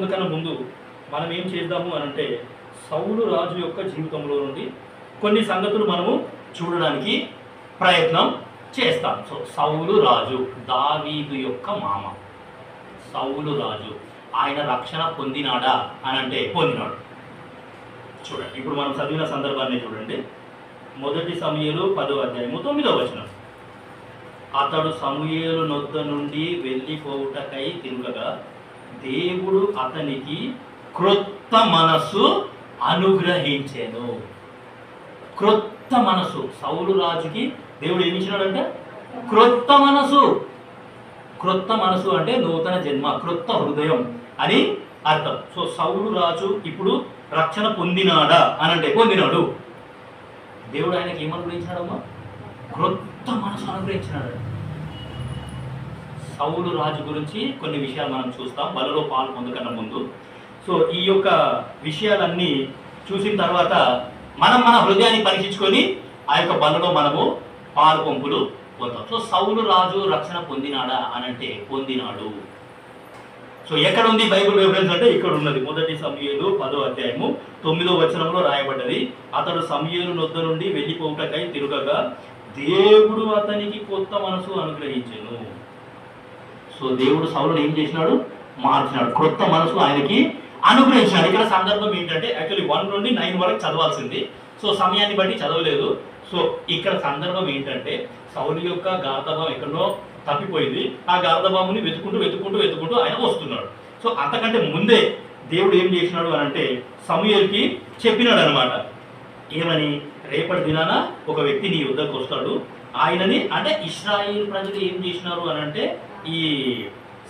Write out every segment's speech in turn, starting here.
పొందుకన్నా ముందు మనం ఏం చేద్దాము అని అంటే సౌలు రాజు యొక్క జీవితంలో నుండి కొన్ని సంగతులు మనము చూడడానికి ప్రయత్నం చేస్తాం. సో సౌలు రాజు దావీదు యొక్క మామ సౌలు రాజు, ఆయన రక్షణ పొందినాడా అని అంటే పొందినాడు. చూడండి, ఇప్పుడు మనం చదివిన సందర్భాన్ని చూడండి. 1 సమూయేలు 10వ అధ్యాయము 9వ వచనం. అతడు సమూయేలు నొద్ద నుండి వెళ్ళిపోవుటకై తిరుగగా దేవుడు అతనికి క్రొత్త మనస్సు అనుగ్రహించెను. క్రొత్త మనసు సౌలు రాజుకి దేవుడు ఏమి ఇచ్చినాడంటే క్రొత్త మనసు. క్రొత్త మనసు అంటే నూతన జన్మ, క్రొత్త హృదయం అని అర్థం. సో సౌలు రాజు ఇప్పుడు రక్షణ పొందినాడా అని అంటే పొందినాడు. దేవుడు ఆయనకి ఏమనుగ్రహించాడమ్మా? క్రొత్త మనసు అనుగ్రహించినాడు. సౌలు రాజు గురించి కొన్ని విషయాలు మనం చూస్తాం బలలో పాలు పొందకన్నా ముందు. సో ఈ యొక్క విషయాలన్నీ చూసిన తర్వాత మనం మన హృదయాన్ని పరీక్షించుకొని ఆ యొక్క బలలో మనము పాలు పంపులు పొందాం. సో సౌలు రాజు రక్షణ పొందినాడా అని అంటే పొందినాడు. సో ఎక్కడ ఉంది బైబిల్ రిఫరెన్స్ అంటే ఇక్కడ ఉన్నది. 1 సమూయేలు 10వ అధ్యాయము 9వ వచనంలో రాయబడ్డది. అతడు సమూయేలు నొద్ద నుండి వెళ్ళిపోవుటకై తిరుగగా దేవుడు అతనికి కొత్త మనసు అనుగ్రహించెను. సో దేవుడు సౌలును ఏం చేసినాడు? మార్చినాడు. క్రొత్త మనసు ఆయనకి అనుగ్రహించినాడు. ఇక్కడ సందర్భం ఏంటంటే యాక్చువల్లీ 1 నుండి 9 వరకు చదవాల్సింది. సో సమయాన్ని బట్టి చదవలేదు. సో ఇక్కడ సందర్భం ఏంటంటే సౌలు యొక్క గార్ధభం ఎక్కడో తప్పిపోయింది. ఆ గార్ధభాముని వెతుకుంటూ ఆయన వస్తున్నాడు. సో అంతకంటే ముందే దేవుడు ఏం చేసినాడు అని అంటే సమూయేలుకి చెప్పినాడు అనమాట. ఏమని? రేపటి దినాన ఒక వ్యక్తి నీ యుద్ధకు వస్తాడు. ఆయనని అంటే ఇశ్రాయేలు ప్రజలు ఏం చేసినారు అని అంటే ఈ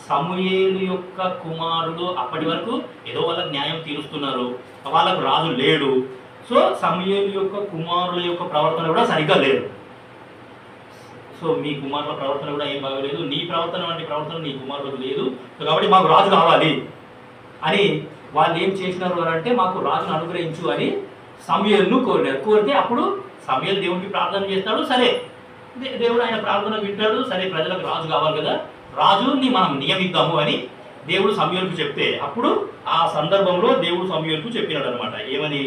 సమూయేలు యొక్క కుమారుడు అప్పటి వరకు ఏదో వాళ్ళకి న్యాయం తీరుస్తున్నారు, వాళ్ళకు రాజు లేడు. సో సమూయేలు యొక్క కుమారుల యొక్క ప్రవర్తన కూడా సరిగ్గా లేదు. సో మీ కుమారుల ప్రవర్తన కూడా ఏం బాగలేదు, నీ ప్రవర్తన వంటి ప్రవర్తన నీ కుమారులకు లేదు. సో కాబట్టి మాకు రాజు కావాలి అని వాళ్ళు ఏం చేసినారు అని అంటే మాకు రాజును అనుగ్రహించు అని సమూయేలును కోరినారు. కోరితే అప్పుడు సమూయేలు దేవునికి ప్రార్థన చేస్తాడు. సరే దేవుడు ఆయన ప్రార్థన వింటాడు. సరే ప్రజలకు రాజు కావాలి కదా, రాజుని మనం నియమిద్దాము అని దేవుడు సమూయేలుకు చెప్తే అప్పుడు ఆ సందర్భంలో దేవుడు సమూయేలుకు చెప్పినాడు అనమాట. ఏమని?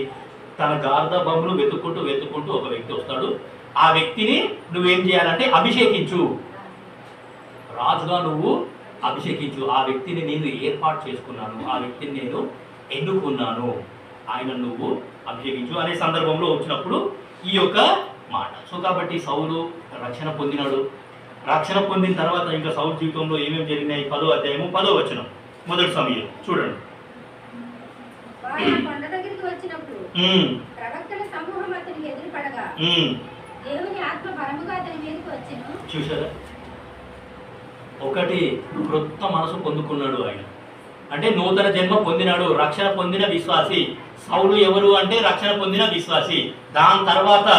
తన గార్ధబమును వెతుక్కుంటూ ఒక వ్యక్తి వస్తాడు. ఆ వ్యక్తిని నువ్వేం చేయాలంటే అభిషేకించు, రాజుగా నువ్వు అభిషేకించు. ఆ వ్యక్తిని నేను ఏర్పాటు చేసుకున్నాను, ఆ వ్యక్తిని నేను ఎన్నుకున్నాను, ఆయన నువ్వు అభిషేకించు అనే సందర్భంలో వచ్చినప్పుడు ఈ యొక్క మాట. సో కాబట్టి సౌలు రక్షణ పొందినాడు. రక్షణ పొందిన తర్వాత ఇంకా సౌలు జీవితంలో ఏమేమి జరిగినాయి? 10వ అధ్యాయము 10వ వచనం 1 సమూయేలు చూడండి. చూసారా? ఒకటి క్రొత్త మనసు పొందుకున్నాడు ఆయన అంటే నూతన జన్మ పొందినాడు, రక్షణ పొందిన విశ్వాసి. సౌలు ఎవరు అంటే రక్షణ పొందిన విశ్వాసి. దాని తర్వాత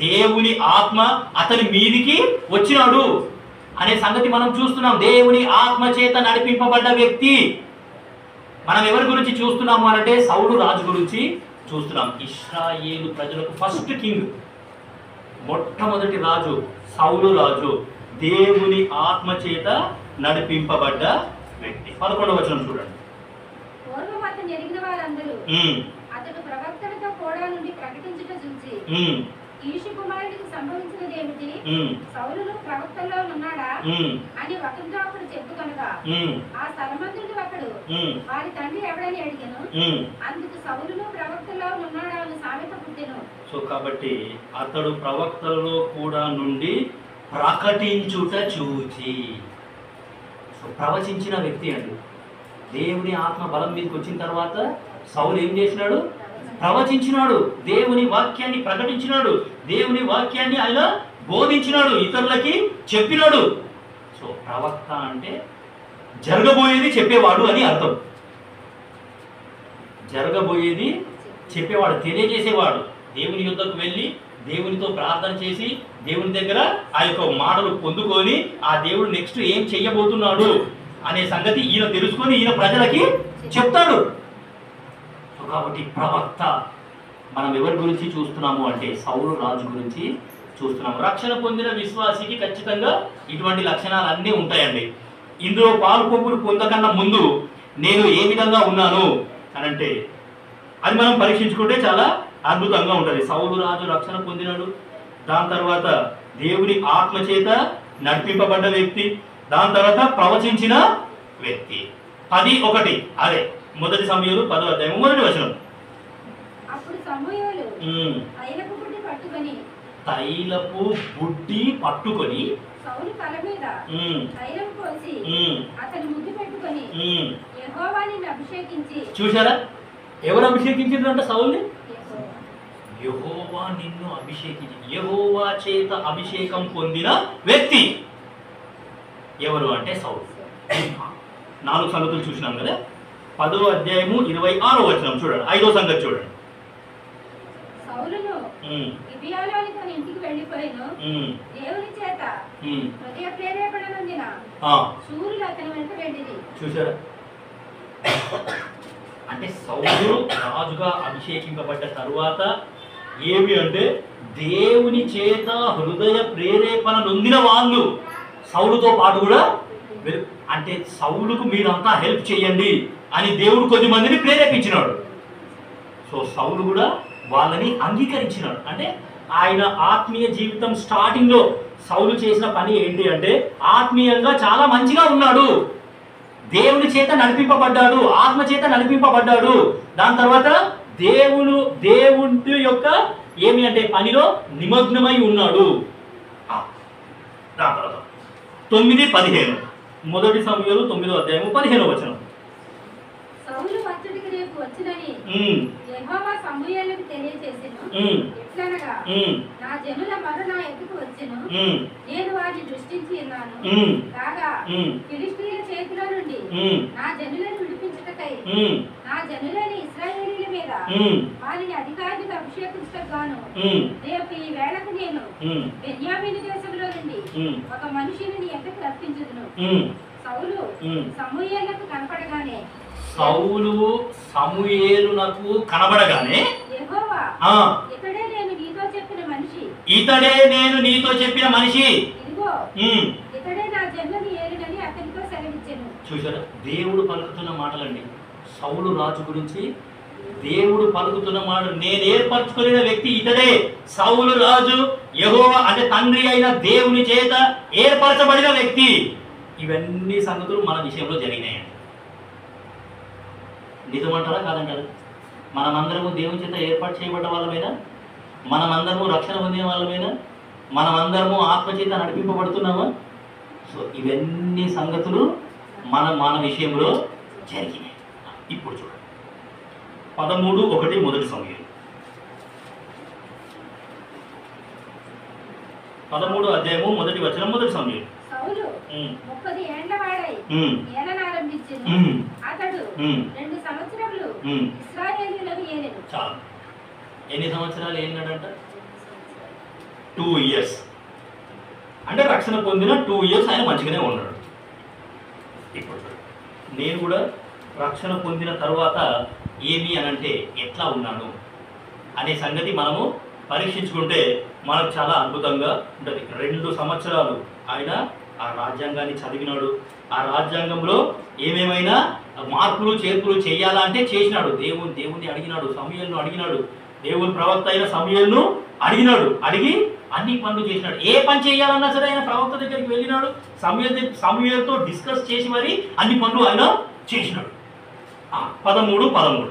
దేవుని ఆత్మ అతని మీదికి వచ్చినాడు అనే సంగతి మనం చూస్తున్నాం. దేవుని ఆత్మ చేత నడిపింపబడ్డ వ్యక్తి. మనం ఎవరి గురించి చూస్తున్నాము అంటే సౌలు రాజు గురించి చూస్తున్నాం. ఇశ్రాయేలు ప్రజలకు ఫస్ట్ కింగ్, మొట్టమొదటి రాజు సౌలు రాజు, దేవుని ఆత్మ చేత నడిపింపబడ్డ వ్యక్తి. 11వ వచనం చూడండి. అతడు ప్రవక్తలతో కూడా నుండి ప్రకటించుట చూచి ఈషు కుమారుడికి సంభవించినది ఏమిటి? సౌలును ప్రవక్తల్లో ఉన్నాడా అని ఒకరితో ఒకడు చెప్పుకొనగా ఆ స్థలమంతుడు ఒకడు వారి తండ్రి ఎవడని అడిగాను. అందుకు సౌలును ప్రవక్తల్లో ఉన్నాడా అని సామెత పుట్టెను. సో కాబట్టి అతడు ప్రవక్తలలో కూడా నుండి ప్రకటించుట చూచి. సో ప్రవచించిన వ్యక్తి అండి. దేవుని ఆత్మ బలం మీదకి వచ్చిన తర్వాత సౌలు ఏం చేసినాడు? ప్రవచించినాడు, దేవుని వాక్యాన్ని ప్రకటించినాడు, దేవుని వాక్యాన్ని ఆయన బోధించినాడు, ఇతరులకి చెప్పినాడు. సో ప్రవక్త అంటే జరగబోయేది చెప్పేవాడు అని అర్థం. జరగబోయేది చెప్పేవాడు, తెలియజేసేవాడు. దేవుని యుద్ధకు వెళ్ళి దేవునితో ప్రార్థన చేసి దేవుని దగ్గర ఆ యొక్క మాటలు పొందుకొని ఆ దేవుడు నెక్స్ట్ ఏం చెయ్యబోతున్నాడు అనే సంగతి ఈయన తెలుసుకొని ఈయన ప్రజలకి చెప్తాడు. కాబట్టి ప్రవక్త. మనం ఎవరి గురించి చూస్తున్నాము అంటే సౌలు రాజు గురించి చూస్తున్నాము. రక్షణ పొందిన విశ్వాసికి ఖచ్చితంగా ఇటువంటి లక్షణాలు అన్నీ ఉంటాయండి. ఇందులో పాలు పంపులు పొందకన్నా ముందు నేను ఏ విధంగా ఉన్నాను అని అంటే అది మనం పరీక్షించుకుంటే చాలా అద్భుతంగా ఉంటుంది. సౌలు రాజు రక్షణ పొందినాడు, దాని తర్వాత దేవుని ఆత్మ చేత నడిపింపబడ్డ వ్యక్తి, దాని తర్వాత ప్రవచించిన వ్యక్తి. 10:1 అదే మొదటి సమూయేలు 10వ అధ్యాయం 1వ వచనం. అప్పుడు సమూయేలు తైలపు బుడ్డి పట్టుకొని సౌలు తల మీద తైలం పోసి అతని ముద్దు పెట్టుకొని యెహోవా నిన్ను అభిషేకించి. చూశారా ఎవరు అభిషేకించారంట సౌలుని? యెహోవా నిన్ను అభిషేకించి. యెహోవా చేత అభిషేకం పొందిన వ్యక్తి ఎవరు అంటే సౌలు. 4 సంగతులు చూసినాం కదా. 10వ అధ్యాయము 26వ వచనం చూడండి. 5వ సంగతి చూడండి. సౌలును గిబియాలోని తన ఇంటికి వెళ్ళిపోయిను. దేవుని చేత హృదయ ప్రేరేపణ నొందిన శూరులు అతని వెంట వెళ్ళిరి. చూశారా అంటే సౌలు రాజుగా అభిషేకింపబడ్డ తరువాత ఏమి అంటే దేవుని చేత హృదయ ప్రేరేపణ నొందిన వాళ్ళు సౌలుతో పాటు కూడా అంటే సౌలుకు మీరంతా హెల్ప్ చేయండి అని దేవుడు కొద్ది మందిని ప్రేరేపించినాడు. సో సౌలు కూడా వాళ్ళని అంగీకరించినాడు. అంటే ఆయన ఆత్మీయ జీవితం స్టార్టింగ్ లో సౌలు చేసిన పని ఏంటి అంటే ఆత్మీయంగా చాలా మంచిగా ఉన్నాడు, దేవుని చేత నడిపింపబడ్డాడు, ఆత్మ చేత నడిపింపబడ్డాడు. దాని తర్వాత దేవుడి యొక్క ఏమి అంటే పనిలో నిమగ్నమై ఉన్నాడు. దాని తర్వాత 9:15 మొదటి సమూయేలు 9వ అధ్యాయం 15వ వచనం. సౌలు అతడికి రేపు వచ్చునని యెహోవా సమూయేలుకు తెలియజేసెను. ఎట్లనగా నా జనుల మర నా ఎదుటకు వచ్చెను, నేను వారిని దృష్టించి ఉన్నాను. కాగా ఫిలిష్తీయుల చేతిలో నుండి నా జనులను విడిపించుటకై నా జనులని ఇశ్రాయేలీయుల మీద వారిని అధికారిగా అభిషేకించటకు గాను రేపు ఈ వేళకు నేను బెన్యామీను దేశంలో నుండి ఒక మనిషిని నీ ఎద్దకు రప్పించుదును. సౌలు సమూయేలుకు కనపడగానే సమూయేలునకు కనబడగానే యెహోవా ఇతడే నేను నీతో చెప్పిన మనిషి ఇదిగో ఇతడే నా జనులను ఏలునని అతనితో సెలవిచ్చెను. చూశారా దేవుడు పలుకుతున్న మాటలండి. సౌలు రాజు గురించి దేవుడు పలుకుతున్న మాట, నేను ఏర్పరచుకునే వ్యక్తి ఇతడే సౌలు రాజు, యెహోవా అంటే తండ్రి అయిన దేవుని చేత ఏర్పరచబడిన వ్యక్తి. ఇవన్నీ సంగతులు మన విషయంలో జరిగినాయండి. నిజమంటారా కాదంటారా? మనమందరము దేవుని చేత ఏర్పాటు చేయబడ్డ వాళ్ళమైనా, మనమందరము రక్షణ పొందిన వాళ్ళమైనా, మనమందరము ఆత్మచేత నడిపింపబడుతున్నామా? సో ఇవన్నీ సంగతులు మన విషయంలో జరిగినాయి. ఇప్పుడు చూడండి 13:1 మొదటి సమూయేలు 13వ అధ్యాయము 1వ వచనం. మొదటి సమూయేలు. సౌలు 30 ఏండ్ల వాడై ఏలనారంభించెను. అతడు 2 సంవత్సరములు ఇశ్రాయేలీయులను ఏలెను. చాలు. ఎన్ని సంవత్సరాలు ఏలినాడంట? 2 ఇయర్స్. అంటే రక్షణ పొందిన 2 ఇయర్స్ ఆయన మంచిగానే ఉన్నాడు. ఇప్పుడు నేను కూడా రక్షణ పొందిన తర్వాత ఏమి అనంటే ఎట్లా ఉన్నాను అనే సంగతి మనము పరీక్షించుకుంటే మనకు చాలా అద్భుతంగా ఉంటుంది. 2 సంవత్సరాలు ఆయన ఆ రాజ్యాంగాన్ని చదివినాడు. ఆ రాజ్యాంగంలో ఏమేమైనా మార్పులు చేర్పులు చేయాలా అంటే చేసినాడు. దేవుణ్ణి అడిగినాడు, సమూయేలును అడిగినాడు, దేవుని ప్రవక్త అయిన సమూయేలును అడిగినాడు. అడిగి అన్ని పనులు చేసినాడు. ఏ పని చేయాలన్నా సరే ఆయన ప్రవక్త దగ్గరికి వెళ్ళినాడు. సమూయేలుతో డిస్కస్ చేసి మరి అన్ని పనులు ఆయన చేసినాడు. 13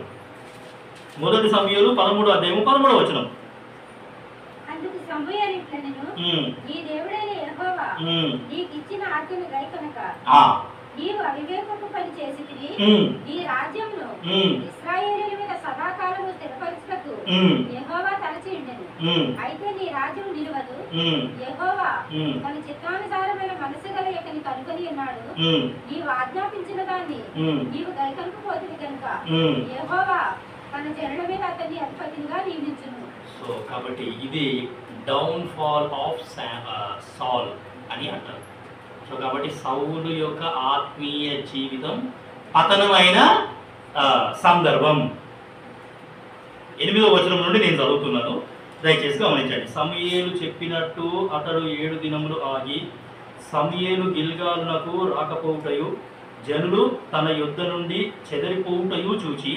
మొదటి సమూయేలు 13వ అధ్యాయం 13వ వచనం. అందుకు సమూయేలు ఇట్లనెను, నీ దేవుడైన యెహోవా నీకు ఇచ్చిన ఆజ్ఞను గైకొనక నీవు అవివేకపు పని చేసితివి. నీ రాజ్యమును ఇశ్రాయేలీయుల మీద సదాకాలము స్థిరపరచుటకు యెహోవా తలచి ఉండెను. అయితే నీ రాజ్యం నిలువదు. యెహోవా తన చిత్తానుసారమైన మనసు గల యొక్కని కనుకొని ఉన్నాడు. నీవు ఆజ్ఞాపించిన దాన్ని నీవు గైకొనకపోతివి కనుక యెహోవా తన జనుల మీద అతన్ని అధిపతిగా నియమించును. సో కాబట్టి ఇది డౌన్ ఫాల్ ఆఫ్ సాల్ అని అంటారు. సో కాబట్టి సౌలు యొక్క ఆత్మీయ జీవితం పతనమైన సందర్భం. 8వ వచనం నుండి నేను చదువుతున్నాను, దయచేసి గమనించండి. సమూయేలు చెప్పినట్టు అతడు 7 దినములు ఆగి సమూయేలు గిల్గాలునకు రాకపోవుటయు జనులు తన యుద్ధ నుండి చెదరిపోవుటయు చూచి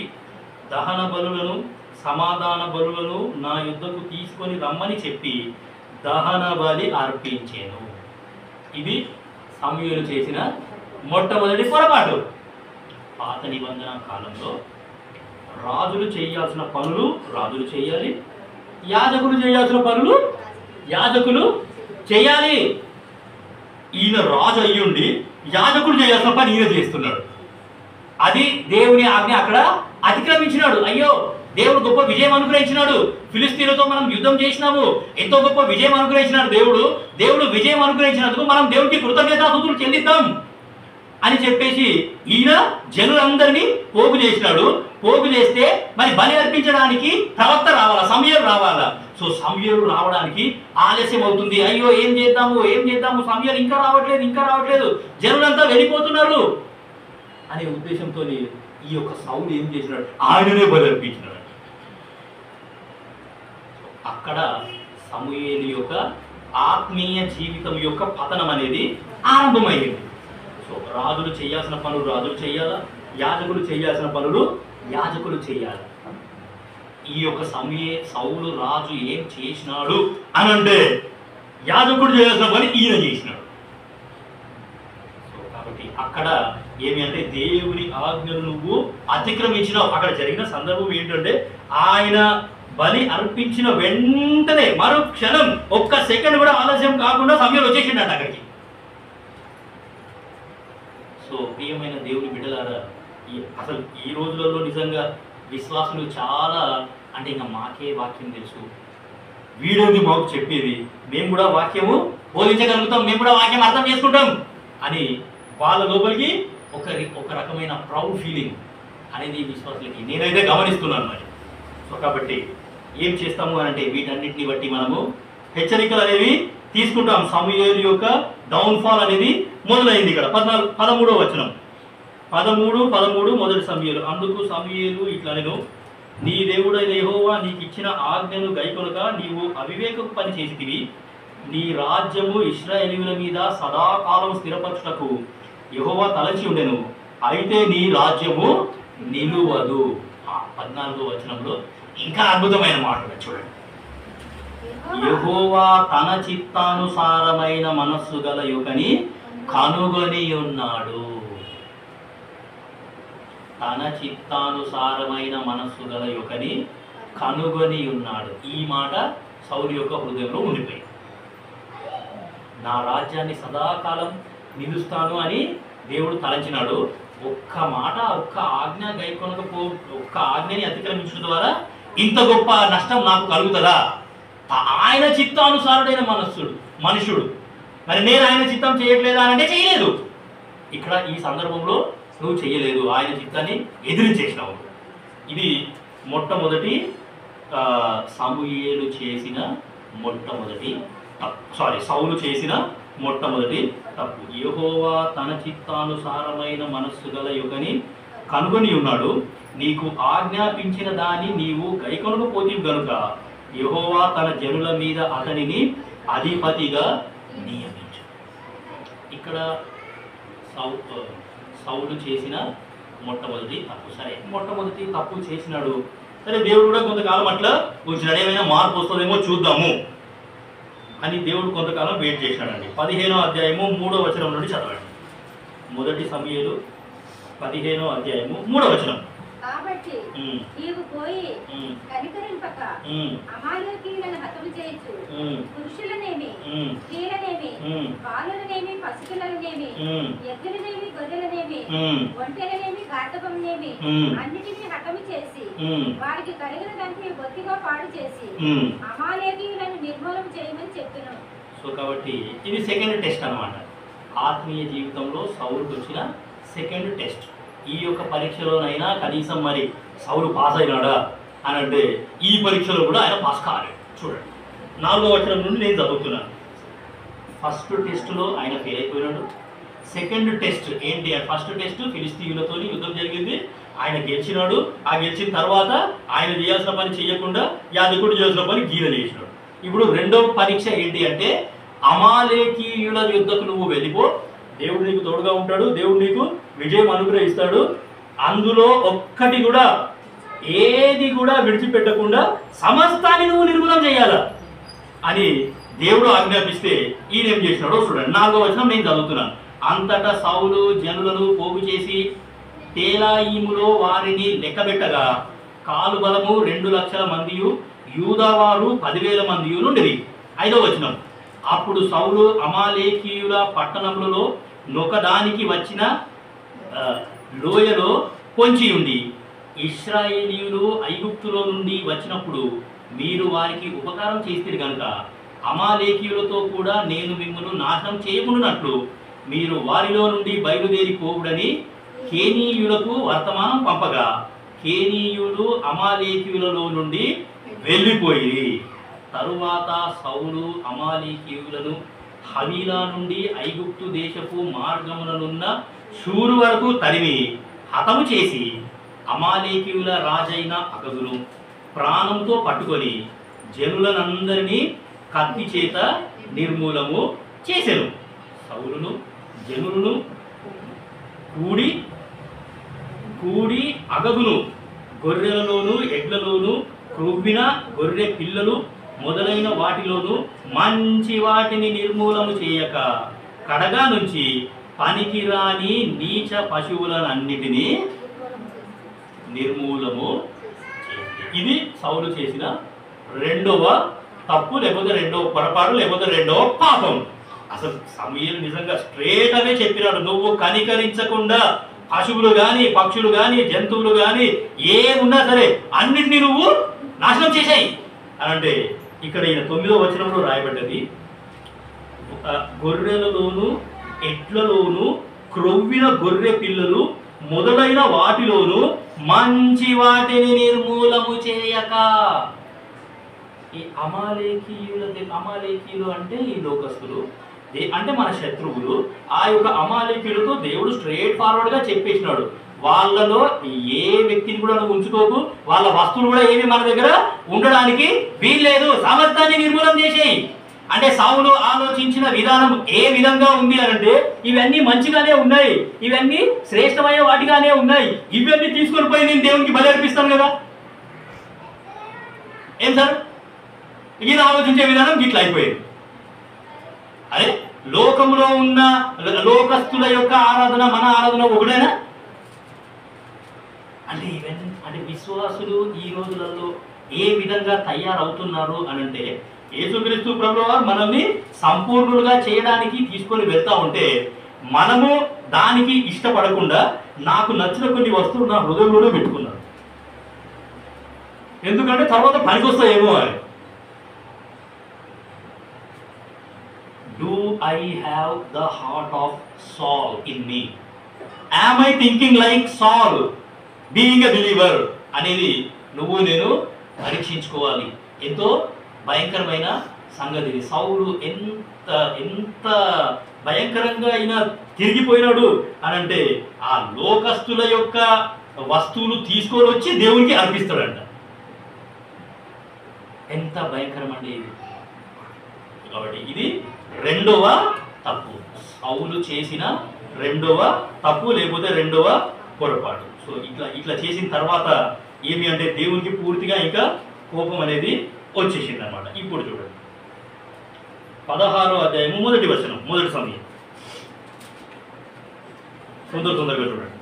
దహన బలులను సమాధాన బలులను నా యుద్ధకు తీసుకొని రమ్మని చెప్పి దహన బలి అర్పించాను. ఇది సమూయేలు చేసిన మొట్టమొదటి పొరపాటు. పాత నిబంధన కాలంలో రాజులు చేయాల్సిన పనులు రాజులు చేయాలి, యాజకులు చేయాల్సిన పనులు యాజకులు చేయాలి. ఈయన రాజు అయ్యుండి యాజకుడు చేయాల్సిన పని ఈయన చేస్తున్నాడు. అది దేవుని ఆజ్ఞ అక్కడ అతిక్రమించినాడు. అయ్యో, దేవుడు గొప్ప విజయం అనుగ్రహించినాడు, ఫిలిస్తీన్లతో మనం యుద్ధం చేసినాము, ఎంతో గొప్ప విజయం అనుగ్రహించినాడు దేవుడు విజయం అనుగ్రహించినందుకు మనం దేవుడికి కృతజ్ఞతాస్తుతులు చెల్లిద్దాం అని చెప్పేసి ఈయన జనులందరినీ పోగు చేసినాడు. పోగు చేస్తే మరి బలి అర్పించడానికి ప్రవక్త రావాలా, సమూయేలు రావాలా. సో సమూయేలు రావడానికి ఆలస్యం అవుతుంది. అయ్యో, ఏం చేద్దాము, సమూయేలు ఇంకా రావట్లేదు, జనులంతా వెళ్ళిపోతున్నారు అనే ఉద్దేశంతో ఈ యొక్క సౌలు ఏం చేసినాడు, ఆయననే బలి అర్పించినాడు. అక్కడ సమూయేలు యొక్క ఆత్మీయ జీవితం యొక్క పతనం అనేది ఆరంభమైంది. సో రాజులు చేయాల్సిన పనులు రాజులు చేయాలా, యాజకులు చేయాల్సిన పనులు యాజకులు చేయాలి. ఈ యొక్క సౌలు రాజు ఏం చేసినాడు అని అంటే యాజకుడు చేయాల్సిన పని ఈయన చేసినాడు. సో కాబట్టి అక్కడ ఏమి అంటే దేవుని ఆజ్ఞను నువ్వు అతిక్రమించినావు. అక్కడ జరిగిన సందర్భం ఏంటంటే ఆయన బలి అర్పించిన వెంటనే మరో క్షణం, ఒక్క సెకండ్ కూడా ఆలస్యం కాకుండా సమూయేలు వచ్చేసిండట అక్కడికి. సో ప్రియమైన దేవుని బిడ్డలారా, అసలు ఈ రోజులలో నిజంగా విశ్వాసులు చాలా అంటే ఇంకా మాకే వాక్యం తెలుసు, వీడేది మాకు చెప్పేది, మేము కూడా వాక్యము బోధించగలుగుతాం, మేము కూడా వాక్యం అర్థం చేసుకుంటాం అని వాళ్ళ లోపలికి ఒక రకమైన ప్రౌడ్ ఫీలింగ్ అనేది విశ్వాసులకి నేనైతే గమనిస్తున్నాను. మరి సో కాబట్టి ఏం చేస్తాము అని అంటే వీటన్నిటిని బట్టి మనము హెచ్చరికలు అనేవి తీసుకుంటాం. సమూయేలు యొక్క డౌన్ఫాల్ అనేది మొదలైంది. ఇక్కడ 13వ వచనం, 13 మొదటి సమూయేలు. అందుకు సమూయేలు ఇట్లనెను, నీ దేవుడైన యెహోవా నీకు ఇచ్చిన ఆజ్ఞను గైకొనక నీవు అవివేకపు పని చేసితివి. నీ రాజ్యము ఇశ్రాయేలీయుల మీద సదాకాలం స్థిరపరచుటకు యెహోవా తలచి ఉండెను, అయితే నీ రాజ్యము నిలువదు. 14వ వచనంలో ఇంకా అద్భుతమైన మాట చూడండి. యెహోవా తన చిత్తానుసారమైన మనస్సు గల యుగని కనుగొని ఉన్నాడు. తన చిత్తానుసారమైన మనస్సు గల యుగని కనుగొని ఉన్నాడు. ఈ మాట సౌలు యొక్క హృదయంలో ఉండిపోయింది. నా రాజ్యాన్ని సదాకాలం నిలుస్తాను అని దేవుడు తలంచినాడు. ఒక్క మాట, ఒక్క ఆజ్ఞ గైకొనకపో, ఒక్క ఆజ్ఞని అతిక్రమించడం ద్వారా ఇంత గొప్ప నష్టం నాకు కలుగుతుందా? ఆయన చిత్తానుసారుడైన మనుషుడు మరి నేను ఆయన చిత్తం చేయట్లేదా అంటే చేయలేదు. ఇక్కడ ఈ సందర్భంలో నువ్వు చేయలేదు, ఆయన చిత్తాన్ని ఎదిరించేసినావు. ఇది మొట్టమొదటి సమూయేలు చేసిన సౌలు చేసిన మొట్టమొదటి తప్పు. యెహోవా తన చిత్తానుసారమైన మనస్సు గల యుగని కనుగొని ఉన్నాడు, నీకు ఆజ్ఞాపించిన దాన్ని నీవు గైకొనకపోతివి గనుక యెహోవా తన జనుల మీద అతనిని అధిపతిగా నియమించు. ఇక్కడ సౌలు చేసిన మొట్టమొదటి తప్పు. సరే, మొట్టమొదటి తప్పు చేసినాడు, సరే దేవుడు కూడా కొంతకాలం అట్లా ఉంచినాడు, ఏమైనా మార్పు వస్తుందేమో చూద్దాము అని దేవుడు కొంతకాలం వెయిట్ చేసినాడండి. 15వ అధ్యాయము 3వ వచనం నుండి చదవండి. మొదటి సమూయేలు 15వ అధ్యాయము 3వ వచనం. కాబట్టి నీవు పోయి కనికరింపక అమాలేకీయులను హతము చేయొచ్చు, పురుషులనేమి స్త్రీలనేమి బాలులనేమి పసిపిల్లలనేమి ఎద్దులనేమి గొర్రెలనేమి ఒంటెలనేమి గాతకమునేమి అన్నిటినీ హతము చేసి వారికి కలిగినదంతా బొత్తిగా పాడు చేసి అమాలేకీయులను నిర్మూలన చేయమని చెప్తున్నాను. సో కాబట్టి ఇది సెకండ్ టెస్ట్ అన్నమాట. ఆత్మీయ జీవితంలో సౌలుకు వచ్చిన సెకండ్ టెస్ట్. ఈ యొక్క పరీక్షలోనైనా కనీసం మరి సౌలు పాస్ అయినాడా అని అంటే ఈ పరీక్షలో కూడా ఆయన పాస్ కాలేదు. చూడండి, 4వ వచనం నుండి నేను చదువుతున్నాను. ఫస్ట్ టెస్ట్లో ఆయన ఫెయిల్ అయిపోయినాడు. సెకండ్ టెస్ట్ ఏంటి? ఫస్ట్ టెస్ట్ ఫిలిస్తీయులతో యుద్ధం జరిగింది, ఆయన గెలిచినాడు. ఆ గెలిచిన తర్వాత ఆయన చేయాల్సిన పని చేయకుండా యాజకుడు చేయాల్సిన పని గీల చేసినాడు. ఇప్పుడు రెండవ పరీక్ష ఏంటి అంటే అమాలేకీయుల యుద్ధకు నువ్వు వెళ్ళిపో, దేవుడు నీకు తోడుగా ఉంటాడు, దేవుడు నీకు విజయం అనుగ్రహిస్తాడు. అందులో ఒక్కటి కూడా ఏది కూడా విడిచిపెట్టకుండా సమస్తాన్ని నువ్వు నిర్మూలన చేయాలా అని దేవుడు ఆజ్ఞాపిస్తే ఈయన ఏం చేసినాడో చూడండి. 4వ వచనం నేను చదువుతున్నాను. అంతటా సౌలు జనులను పోగు చేసి తేలాయిములో వారిని లెక్కబెట్టగా కాలుబలము 2,00,000 మందియు, యూదావారు 10,000 మందియు నుండిరి. 5వ వచనం. అప్పుడు సౌలు అమాలేకీయుల పట్టణములలో నొకదానికి వచ్చిన లోయలో పొంచి ఉండి, ఇశ్రాయేలీయులు ఐగుప్తులో నుండి వచ్చినప్పుడు మీరు వారికి ఉపకారం చేస్తారు కనుక అమాలేకీయులతో కూడా నేను మిమ్మల్ని నాశనం చేయకుండానట్లు మీరు వారిలో నుండి బయలుదేరి పోవుడని కేనీయులకు వర్తమానం పంపగా కేనీయులు అమాలేకీయులలో నుండి వెళ్ళిపోయి, తరువాత సౌలు అమాలేకీయులను హవీలా నుండి ఐగుప్తు దేశపు మార్గములనున్న షూరు వరకు తరిమి హతము చేసి అమాలేకీయుల రాజైన అగగును ప్రాణంతో పట్టుకొని జనులనందరినీ కత్తి చేత నిర్మూలము చేసెను. సౌలును జనులను కూడి అగగును గొర్రెలలోను ఎడ్లలోను క్రొవ్విన గొర్రె పిల్లలు మొదలైన వాటిలోను మంచి వాటిని నిర్మూలము చేయక కడగా నుంచి పనికిరాని నీచ పశువులన్నిటినీ నిర్మూలము చేసి. ఇది సౌలు చేసిన రెండవ తప్పు, లేకపోతే రెండవ పొరపాటు, లేకపోతే రెండవ పాపం. అసలు సమూయేలు నిజంగా స్ట్రేట్ అవే చెప్పినాడు, నువ్వు కనికరించకుండా పశువులు కానీ పక్షులు కానీ జంతువులు కానీ ఏమున్నా సరే అన్నింటినీ నువ్వు నాశనం చేశాయి అని అంటే, ఇక్కడ ఈయన 9వ వచనంలో రాయబడ్డది, గొర్రెలలోను ఎడ్లలోను క్రొవ్విన గొర్రె పిల్లలు మొదలైన వాటిలోను మంచి వాటిని నిర్మూలము చేయక. ఈ అమాలేకీయులు అంటే ఈ లోకస్తులు, అంటే మన శత్రువులు. ఆ యొక్క అమాలేకీయులతో దేవుడు స్ట్రైట్ ఫార్వర్డ్ గా చెప్పేసినాడు, వాళ్ళలో ఏ వ్యక్తిని కూడా నువ్వు ఉంచుకోకు, వాళ్ళ వస్తువులు కూడా ఏమి మన దగ్గర ఉండడానికి వీల్లేదు, సమస్తాన్ని నిర్మూలన చేసేయి. అంటే సౌలు ఆలోచించిన విధానం ఏ విధంగా ఉంది అంటే, ఇవన్నీ మంచిగానే ఉన్నాయి, ఇవన్నీ శ్రేష్టమైన వాటిగానే ఉన్నాయి, ఇవన్నీ తీసుకొని పోయి నేను దేవునికి బలి అర్పిస్తాను కదా. ఏం సార్ ఈయన ఆలోచించే విధానం ఇట్లా అయిపోయింది. అరే లోకంలో ఉన్న లోకస్తుల యొక్క ఆరాధన మన ఆరాధన ఒకటేనా అంటే? అంటే విశ్వాసులు ఈ రోజులలో ఏ విధంగా తయారవుతున్నారు అని అంటే, యేసుక్రీస్తు ప్రభువు మనల్ని సంపూర్ణులుగా చేయడానికి తీసుకొని వెళ్తా ఉంటే మనము దానికి ఇష్టపడకుండా నాకు నచ్చిన కొన్ని వస్తువులు నా హృదయంలోనే పెట్టుకున్నాను, ఎందుకంటే తర్వాత పనికొస్తాయేమో అని. Do I have the heart of Saul in me? Am I thinking like Saul, being a believer? అనేది నువ్వు నేను పరీక్షించుకోవాలి. ఎంతో భయంకరమైన సంగతి. సౌలు ఎంత భయంకరంగా అయినా తిరిగిపోయినాడు అని అంటే, ఆ లోకస్తుల యొక్క వస్తువులు తీసుకొని వచ్చి దేవునికి అర్పిస్తాడంట. ఎంత భయంకరం అండి ఇది. కాబట్టి ఇది రెండవ తప్పు, సౌలు చేసిన రెండవ తప్పు, లేకపోతే రెండవ పొరపాటు. సో ఇట్లా చేసిన తర్వాత ఏమి అంటే దేవునికి పూర్తిగా ఇంకా కోపం అనేది వచ్చేసింది అనమాట. ఇప్పుడు చూడండి 16వ అధ్యాయము 1వ వచనం, మొదటి సమయం తొందరగా చూడండి.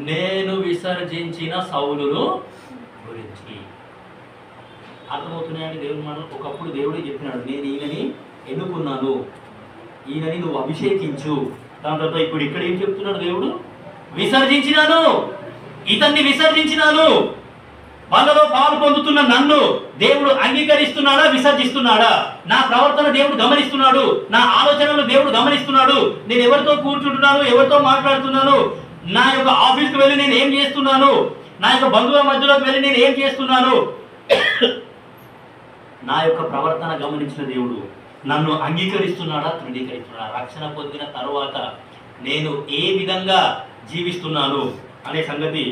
నేను విసర్జించిన సౌలును గురించి అర్థమవుతున్నాయని దేవుని మాట. ఒకప్పుడు దేవుడే చెప్పినాడు, నేను ఈయనని ఎన్నుకున్నాను, ఈయనని నువ్వు అభిషేకించు. దాని తర్వాత ఇప్పుడు ఇక్కడ ఏం చెప్తున్నాడు దేవుడు? విసర్జించినాను, ఇతన్ని విసర్జించినాను. వాళ్ళలో పాలు పొందుతున్న నన్ను దేవుడు అంగీకరిస్తున్నాడా, విసర్జిస్తున్నాడా? నా ప్రవర్తన దేవుడు గమనిస్తున్నాడు, నా ఆలోచనలు దేవుడు గమనిస్తున్నాడు. నేను ఎవరితో కూర్చుంటున్నాను, ఎవరితో మాట్లాడుతున్నాను, నా యొక్క ఆఫీస్కి వెళ్ళి నేను ఏం చేస్తున్నాను, నా యొక్క బంధువుల మధ్యలోకి వెళ్ళి నేను ఏం చేస్తున్నాను, నా యొక్క ప్రవర్తన గమనించిన దేవుడు నన్ను అంగీకరిస్తున్నాడా, తృణీకరిస్తున్నాడా? రక్షణ పొందిన తరువాత నేను ఏ విధంగా జీవిస్తున్నాను అనే సంగతి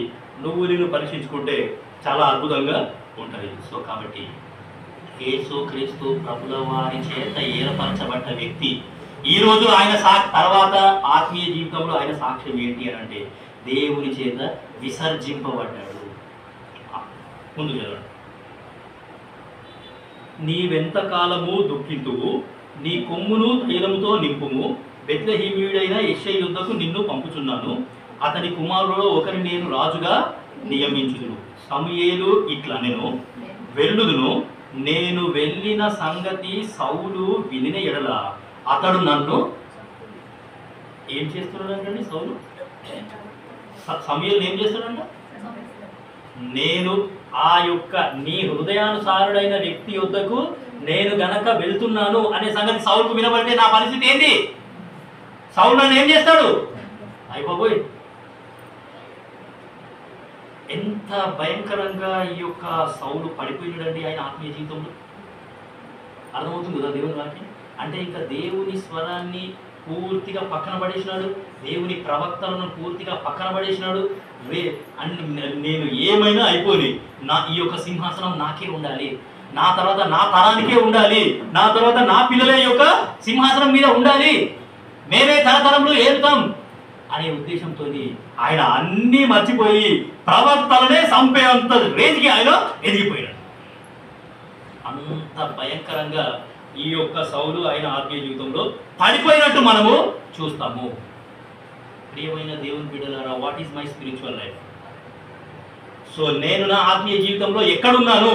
నువ్వు నేను పరీక్షించుకుంటే చాలా అద్భుతంగా ఉంటుంది. సో కాబట్టి యేసు క్రీస్తు ప్రభుల వారి చేత ఏర్పరచబడ్డ వ్యక్తి ఈరోజు ఆయన తర్వాత ఆత్మీయ జీవితంలో ఆయన సాక్ష్యం ఏంటి అని అంటే దేవుని చేత విసర్జింపబడ్డాడు. ముందు చదవండి. నీవెంతకాలము దుఃఖింతువు, నీ కొమ్మును తైలముతో నింపుము, బెత్లెహేమీయుడైన యెషై యుద్ధకు నిన్ను పంపుచున్నాను, అతని కుమారులలో ఒకరి నేను రాజుగా నియమించుదును. సమూయేలు ఇట్లా నేను వెళ్ళుదును, నేను వెళ్ళిన సంగతి సౌలు వినిన ఎడల అతడు నన్ను ఏం చేస్తున్నాడండి? సౌలు సమూయేలు ఏం చేస్తున్నాడంట? నేను ఆ యొక్క నీ హృదయానుసారుడైన వ్యక్తి యొద్దకు నేను గనక వెళ్తున్నాను అనే సంగతి సౌలుకు వినబడితే నా పరిస్థితి ఏంటి? సౌలు నన్ను ఏం చేస్తాడు? అయిపోయి ఎంత భయంకరంగా ఈ యొక్క సౌలు పడిపోయినాడండి ఆయన ఆత్మీయ జీవితంలో. అర్థమవుతుంది కదా దేవుని వాక్యం అంటే? ఇంకా దేవుని స్వరాన్ని పూర్తిగా పక్కన పడేసినాడు, దేవుని ప్రవక్తలను పూర్తిగా పక్కన పడేసినాడు. నేను ఏమైనా అయిపోయి ఈ యొక్క సింహాసనం నాకే ఉండాలి, నా తర్వాత నా తరానికే ఉండాలి, నా తర్వాత నా పిల్లల యొక్క సింహాసనం మీద ఉండాలి, మేమే తరతరంలో ఏలుతాం అనే ఉద్దేశంతో ఆయన అన్నీ మర్చిపోయి ప్రవక్తలనే చంపేంత రేంజ్కి ఆయన ఎదిగిపోయాడు. అంత భయంకరంగా ఈ యొక్క సౌలు ఆయన ఆత్మీయ జీవితంలో పడిపోయినట్టు మనము చూస్తాము. ప్రియమైన దేవుని బిడ్డలారా, what is my spiritual life? So నేను నా ఆత్మీయ జీవితంలో ఎక్కడున్నాను?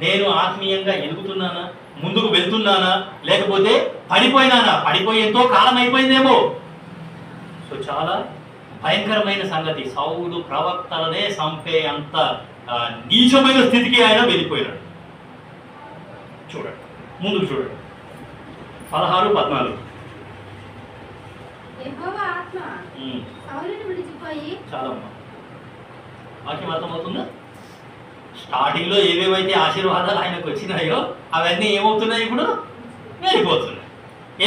నేను ఆత్మీయంగా ఎదుగుతున్నానా, ముందుకు వెళ్తున్నానా, లేకపోతే పడిపోయినానా? పడిపోయి ఎంతో కాలం అయిపోయిందేమో. సో చాలా భయంకరమైన సంగతి, సౌలు ప్రవక్తలనే చంపే అంత నీచమైన స్థితికి ఆయన వెళ్ళిపోయినాడు. చూడండి, ముందుకు చూడండి 16-14. చాలా వాక్యం అర్థమవుతుందా? స్టార్టింగ్ లో ఏవేవైతే ఆశీర్వాదాలు ఆయనకు వచ్చినాయో అవన్నీ ఏమవుతున్నాయి? ఇప్పుడు వెళ్ళిపోతున్నాయి.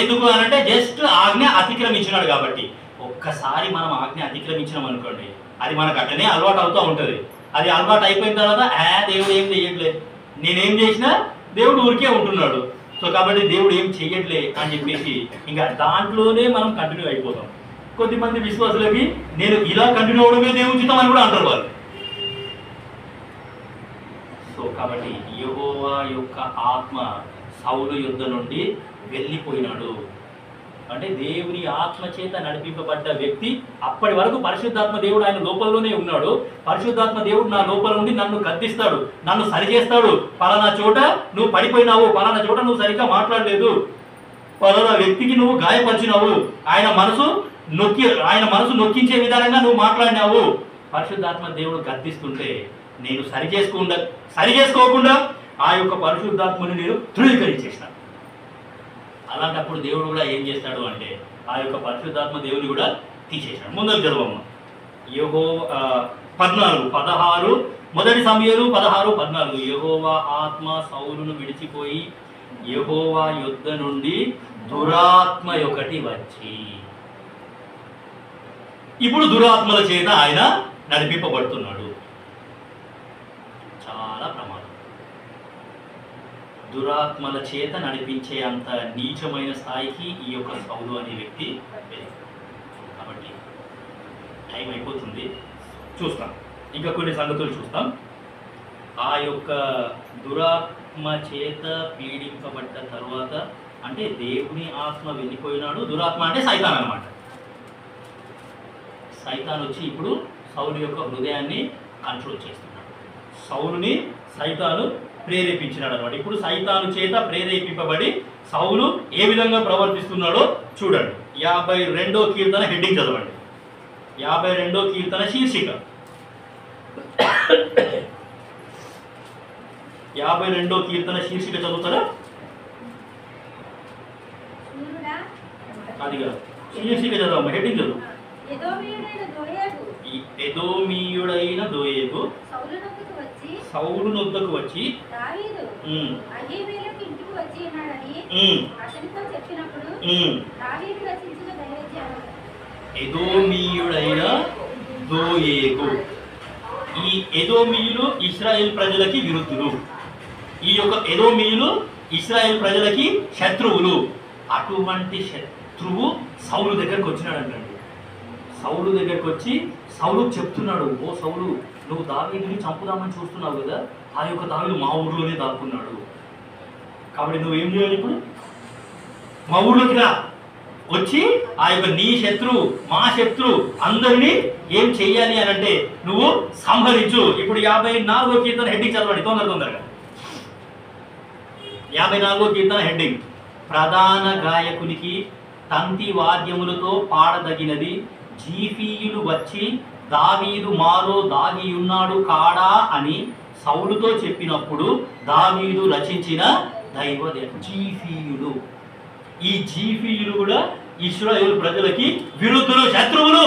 ఎందుకు అనంటే జస్ట్ ఆజ్ఞ అతిక్రమించినాడు కాబట్టి. ఒక్కసారి మనం ఆజ్ఞ అతిక్రమించినాం అనుకోండి, అది మనకు అట్లనే అలవాటు అవుతూ ఉంటుంది. అది అలవాటు అయిపోయిన తర్వాత దేవుడు ఏం చెయ్యట్లేదు, నేనేం చేసినా దేవుడు ఊరికే ఉంటున్నాడు, సో కాబట్టి దేవుడు ఏం చెయ్యట్లే అని చెప్పేసి ఇంకా దాంట్లోనే మనం కంటిన్యూ అయిపోతాం. కొద్దిమంది విశ్వాసులకి నేను ఇలా కంటిన్యూ అవడమే దేవుచితం అని కూడా అంటారు వాళ్ళు. సో కాబట్టి యెహోవా యొక్క ఆత్మ సౌలు యుద్ధ నుండి వెళ్ళిపోయినాడు. అంటే దేవుని ఆత్మ చేత నడిపింపబడ్డ వ్యక్తి అప్పటి వరకు పరిశుద్ధాత్మ దేవుడు ఆయన లోపలలోనే ఉన్నాడు. పరిశుద్ధాత్మ దేవుడు నా లోపల నుండి నన్ను గద్దిస్తాడు, నన్ను సరిచేస్తాడు. పలానా చోట నువ్వు పడిపోయినావు, పలానా చోట నువ్వు సరిగ్గా మాట్లాడలేదు, పలానా వ్యక్తికి నువ్వు గాయపరిచినావు, ఆయన మనసు నొక్కించే విధానంగా నువ్వు మాట్లాడినావు. పరిశుద్ధాత్మ దేవుడు గద్దిస్తుంటే నేను సరిచేసుకోకుండా ఆ యొక్క పరిశుద్ధాత్మని నేను ధృవీకరించేసిన. అలాంటప్పుడు దేవుడు కూడా ఏం చేస్తాడు అంటే ఆ యొక్క పరిశుద్ధాత్మ దేవుని కూడా తీసేశాడు. ముందుకు చదవమ్మ. యెహోవా 16 మొదటి సమూయేలు 16-14. యెహోవా ఆత్మ సౌలును విడిచిపోయి యెహోవా యుద్ధ నుండి దురాత్మ ఒకటి వచ్చి. ఇప్పుడు దురాత్మల చేత ఆయన నడిపింపబడుతున్నాడు. చాలా ప్రమాదం. దురాత్మల చేత నడిపించే అంత నీచమైన స్థాయికి ఈ యొక్క సౌలు అనే వ్యక్తి వెళ్ళాడు. కాబట్టి టైం అయిపోతుంది, చూస్తాం ఇంకా కొన్ని సంగతులు చూస్తాం. ఆ యొక్క దురాత్మ చేత పీడింపబడ్డ తర్వాత అంటే దేవుని ఆత్మ వెళ్ళిపోయినాడు. దురాత్మ అంటే సైతాన్ అన్నమాట. సైతాన్ వచ్చి ఇప్పుడు సౌలు యొక్క హృదయాన్ని కంట్రోల్ చేస్తున్నాడు. సౌలుని సైతాను ప్రేరేపించినాడు అనమాట. ఇప్పుడు సైతాను చేత ప్రేరేపింపబడి సౌలు ఏ విధంగా ప్రవర్తిస్తున్నాడో చూడండి. 52వ కీర్తన హెడ్డింగ్ చదవండి. 52వ కీర్తన శీర్షిక 52వ కీర్తన శీర్షిక చదువుతారా? అది కాదు, శీర్షిక చదవమ్మా, హెడ్డింగ్ చదువు. ఎదోమీయుడైన దోయేగు సౌలు నొద్దకు వచ్చి ఎదోమీయుడైన దోయేగు ఈ ఎదోమీయులు ఇశ్రాయేల్ ప్రజలకి విరుద్ధులు. ఈ యొక్క ఎదోమీయులు ఇశ్రాయేల్ ప్రజలకి శత్రువులు. అటువంటి శత్రువు సౌలు దగ్గరకు వచ్చినాడంటండి. సౌలు దగ్గరకు వచ్చి సౌలు చెప్తున్నాడు, ఓ సౌలు, నువ్వు దావీదుని చంపుదామని చూస్తున్నావు కదా, ఆ యొక్క దావీదు మా ఊర్లోనే దాక్కున్నాడు. కాబట్టి నువ్వేం చేయాలి? ఇప్పుడు మా ఊర్లోకి రా, వచ్చి ఆ యొక్క నీ శత్రువు మా శత్రువు అందరినీ ఏం చెయ్యాలి అని అంటే నువ్వు సంహరించు. ఇప్పుడు 54వ కీర్తన హెడ్డింగ్ చదవండి తొందరగా. 54వ కీర్తన హెడ్డింగ్, ప్రధాన గాయకునికి తంతి వాద్యములతో పాడదగినది. జీఫీయులు వచ్చి దావీదు మాలో దాగియున్నాడు కాడా అని సౌలుతో చెప్పినప్పుడు దావీదు రచించిన జీఫీయులు. ఈ జీఫీయులు కూడా ఇశ్రాయేలు ప్రజలకి విరుద్ధులు, శత్రువులు.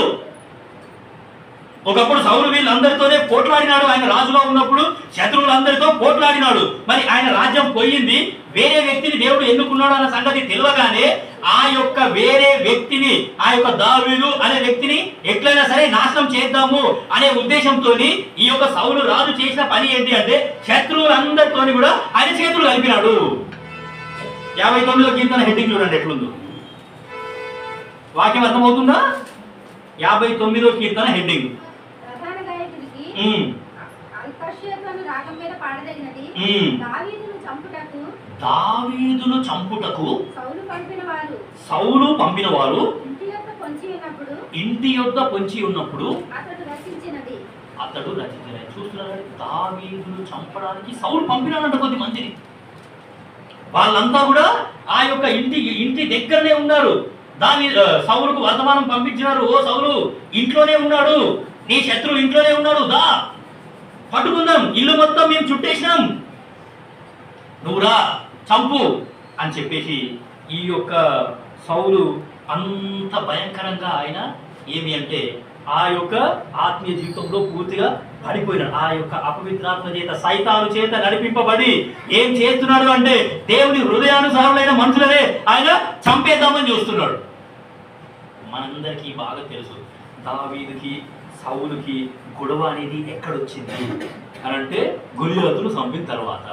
ఒకప్పుడు సౌలు వీళ్ళందరితోనే పోట్లాడినాడు. ఆయన రాజుగా ఉన్నప్పుడు శత్రువులందరితో పోట్లాడినాడు. మరి ఆయన రాజ్యం పోయింది, వేరే వ్యక్తిని దేవుడు ఎన్నుకున్నాడు అన్న సంగతి తెలియగానే ఆ యొక్క వేరే వ్యక్తిని, ఆ యొక్క దావీదు అనే వ్యక్తిని ఎట్లయినా సరే నాశనం చేద్దాము అనే ఉద్దేశంతో ఈ యొక్క సౌలు రాజు చేసిన పని ఏంటి అంటే శత్రువులందరితోని కూడా ఆయన చేతులు కలిపినాడు. 59వ కీర్తన హెడ్డింగ్ చూడండి ఎట్లుందో. వాక్యం అర్థమవుతుందా? 59వ కీర్తన హెడ్డింగ్, ప్రధాన గాయకుడికి అల్పక్షేపను రాగం మీద పాడదగినది. దావీదును చంపుటకు సౌలు పంపిన వారు ఇంటి యొద్ద పొంచి ఉన్నప్పుడు అతడు రచించినది. చూస్తున్నాడు, దావీదును చంపడానికి సౌలు పంపినాడంట కొద్ది మందిని. వాళ్ళంతా కూడా ఆ యొక్క ఇంటి దగ్గరనే ఉన్నారు. సౌలుకు వర్తమానం పంపించినారు, ఓ సౌలు ఇంట్లోనే ఉన్నాడు, నీ శత్రువు ఇంట్లోనే ఉన్నాడు, దా పట్టుకుందాం, ఇల్లు మొత్తం మేము చుట్టేసినాం, నువ్వు రా చంపు అని చెప్పేసి ఈ యొక్క సౌలు అంత భయంకరంగా ఆయన ఏమి అంటే ఆ యొక్క ఆత్మీయ జీవితంలో పూర్తిగా పడిపోయినాడు. ఆ యొక్క అపవిత్రాత్మ చేత, సైతాను చేత నడిపింపబడి ఏం చేస్తున్నాడు అంటే దేవుని హృదయానుసారులైన మనుషులనే ఆయన చంపేద్దామని చూస్తున్నాడు. మనందరికీ బాగా తెలుసు దావీదుకి సౌలుకి గొడవ అనేది ఎక్కడొచ్చింది అని అంటే గొలియాతును చంపిన తర్వాత.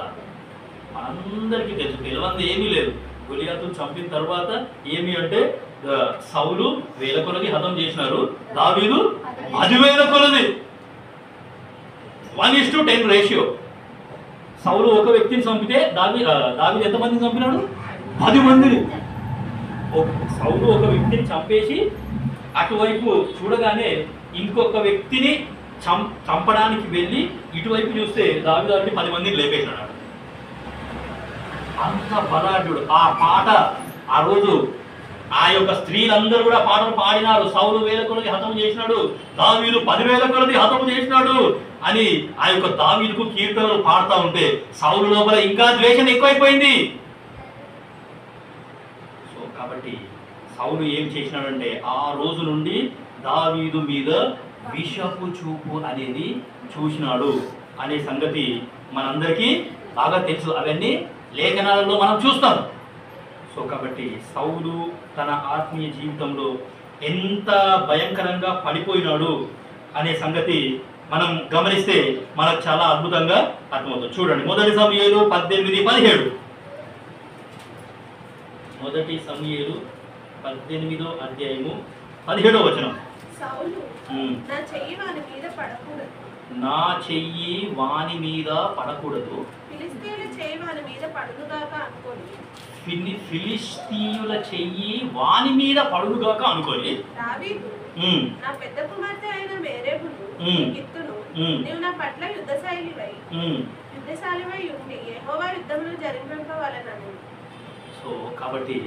మనందరికీ తెలుసు, తెలియంది ఏమీ లేదు. గొలియాతును చంపిన తర్వాత ఏమి అంటే సౌలు 1000 కొలది హతం చేసినారు, దావీదు 10,000 కొలది. 1:10 రేషియో. సౌలు ఒక వ్యక్తిని చంపితే దావీదు ఎంతమందిని చంపినాడు? 10 మందిని. సౌలు ఒక వ్యక్తిని చంపేసి అటువైపు చూడగానే ఇంకొక వ్యక్తిని చంపడానికి వెళ్ళి ఇటువైపు చూస్తే దావీదు 10 మందిని లేపేసినాడు. అంత బలాఢ్యుడు. ఆ పాట ఆ రోజు ఆ యొక్క స్త్రీలందరూ కూడా పాటలు పాడినారు, సౌలు 1000 కొలది హతం చేసినాడు, దావీదు 10,000 కొలది హతం చేసినాడు అని ఆ యొక్క దావీదుకు కీర్తనలు పాడుతూ ఉంటే సౌలు లోపల ఇంకా ద్వేషం ఎక్కువైపోయింది. సో కాబట్టి సౌలు ఏం చేసినాడంటే ఆ రోజు నుండి దావీదు మీద విషపు చూపు అనేది చూసినాడు అనే సంగతి మనందరికీ బాగా తెలుసు. అవన్నీ లేఖనాలలో మనం చూస్తాం. సో కాబట్టి సౌలు తన ఆత్మీయ జీవితంలో ఎంత భయంకరంగా పడిపోయినాడు అనే సంగతి మనం గమనిస్తే మనకు చాలా అద్భుతంగా అర్థమవుతుంది. చూడండి, 1 సమూయేలు 18:17. 1 సమూయేలు 18వ అధ్యాయము 17వ వచనం. నా చెయ్యి వాని మీద పడకూడదు, ఫిలిస్తీయుల చెయ్యి వాని మీద పడుగాక అనుకోని నా పెద్ద కుమార్తె అయిన మేరేబును గిత్తును నీవు నా పట్ల యుద్ధశాలివై ఉండి యెహోవా యుద్ధమును జరిపింపవలెనని. సో కాబట్టి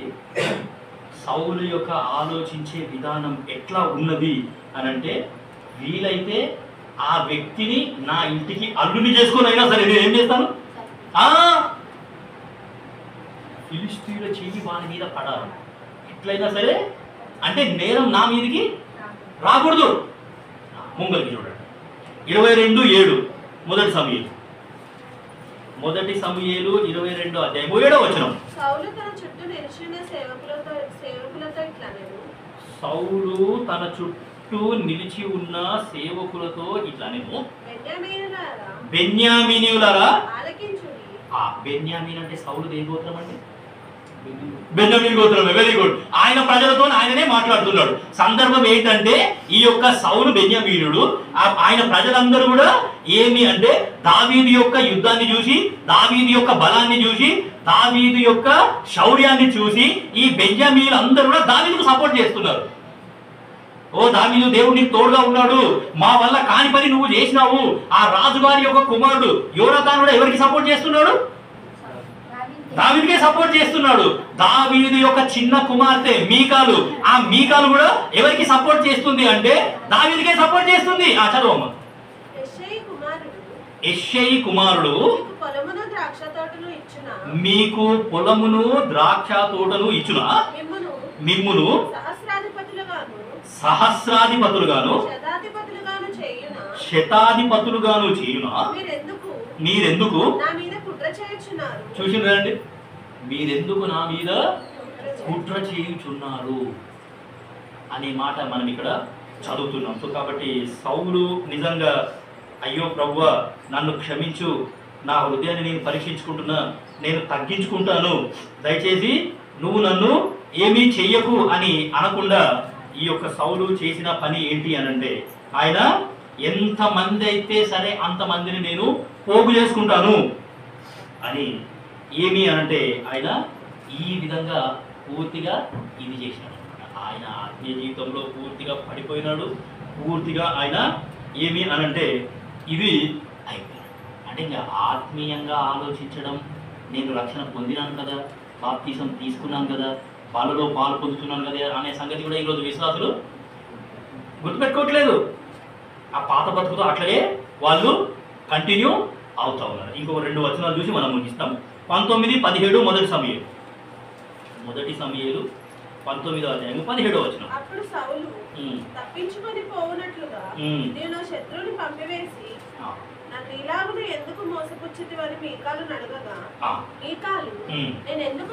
సౌలు యొక్క ఆలోచించే విధానం ఎట్లా ఉన్నది అని అంటే వీలైతే ఆ వ్యక్తిని నా ఇంటికి అల్లుని చేసుకొని అయినా సరే నేను ఏం చేస్తాను, ఫిలిస్తీయుల చెయ్యి వాని మీద పడాలి ఎట్లయినా సరే, అంటే నేరం నా మీదకి రాకూడదు. ముంగలికి చూడండి 22:7 1 సమూయేలు 22 అధ్యాయం 7వ వచనం. సౌలు తన చుట్టూ నిలిచిన సేవకులతో ఇట్లా నేను సౌలు తన చుట్టూ నిలిచి ఉన్న సేవకులతో ఇట్లా నేను బెన్యామీనీయులారా ఆలకించుడి. బెన్యామీన్ అంటే సౌలు ఏ గోత్రం అండి? బెన్యామీన్ గోత్రమే. Very good. ఆయన ప్రజలతో ఆయననే మాట్లాడుతున్నాడు. సందర్భం ఏంటంటే ఈ యొక్క సౌలు బెన్యామీనుడు, ఆయన ప్రజలందరూ కూడా ఏమి అంటే దావీదు యొక్క యుద్ధాన్ని చూసి, దావీదు యొక్క బలాన్ని చూసి, దావీదు యొక్క శౌర్యాన్ని చూసి ఈ బెన్యామీనులు అందరూ కూడా దావీదుకు సపోర్ట్ చేస్తున్నారు. ఓ దావీదు, దేవుడు నీకు తోడుగా ఉన్నాడు, మా వల్ల కాని పని నువ్వు చేసినావు. ఆ రాజుగారి యొక్క కుమారుడు యోనాతాను కూడా ఎవరికి సపోర్ట్ చేస్తున్నాడు? దావీదుకే సపోర్ట్ చేస్తున్నాడు. దావీదు యొక్క చిన్న కుమార్తె మీకాలు, ఆ మీకాలు కూడా ఎవరికి సపోర్ట్ చేస్తుంది అంటే దావీదుకే సపోర్ట్ చేస్తుంది. చదవమ్మ. యెష్షయి కుమారుడు మీకు పొలమును ద్రాక్ష తోటను ఇచ్చునా, మిమ్మును సహస్రాధిపతులుగాను శతాధిపతులుగాను చేయునా, మీరెందుకు చూసిందండి, మీరెందుకు నా మీద కుట్ర చేయుచున్నారు అనే మాట మనం ఇక్కడ చదువుతున్నాం. సో కాబట్టి సౌలు నిజంగా అయ్యో ప్రభువా నన్ను క్షమించు, నా హృదయాన్ని నేను పరీక్షించుకుంటున్నా, నేను తగ్గించుకుంటాను, దయచేసి నువ్వు నన్ను ఏమీ చెయ్యకు అని అనకుండా ఈ యొక్క సౌలు చేసిన పని ఏంటి అనంటే ఆయన ఎంతమంది అయితే సరే అంతమందిని నేను పోగు చేసుకుంటాను అని ఏమి అనంటే ఆయన ఈ విధంగా పూర్తిగా ఇది చేసినాడు. ఆయన ఆత్మీయ జీవితంలో పూర్తిగా పడిపోయినాడు. పూర్తిగా ఆయన ఏమి అనంటే ఇది అయిపోయాడు. అంటే ఇంకా ఆత్మీయంగా ఆలోచించడం, నేను రక్షణ పొందినాను కదా, బాప్తిసం తీసుకున్నాను కదా, వాళ్ళలో పాలు పొందుతున్నాను కదా అనే సంగతి కూడా ఈరోజు విశ్వాసులు గుర్తుపెట్టుకోవట్లేదు. ఆ పాత బతుకుతో అట్లనే వాళ్ళు కంటిన్యూ అవుతా ఉన్నారు. ఇంకో 2 వచనాలు చూసి మనం ముగిస్తాం. 19, 17 మొదటి సమూయేలు 19వ అధ్యాయము 17వ వచనం. అప్పుడు సౌలు తప్పించుకొని పోవునట్లుగా నేను శత్రువుని పంపివేసి నన్ను ఇలాగునే ఎందుకు మోసపుచ్చితివని మీకాలును అడగగా, మీకాలు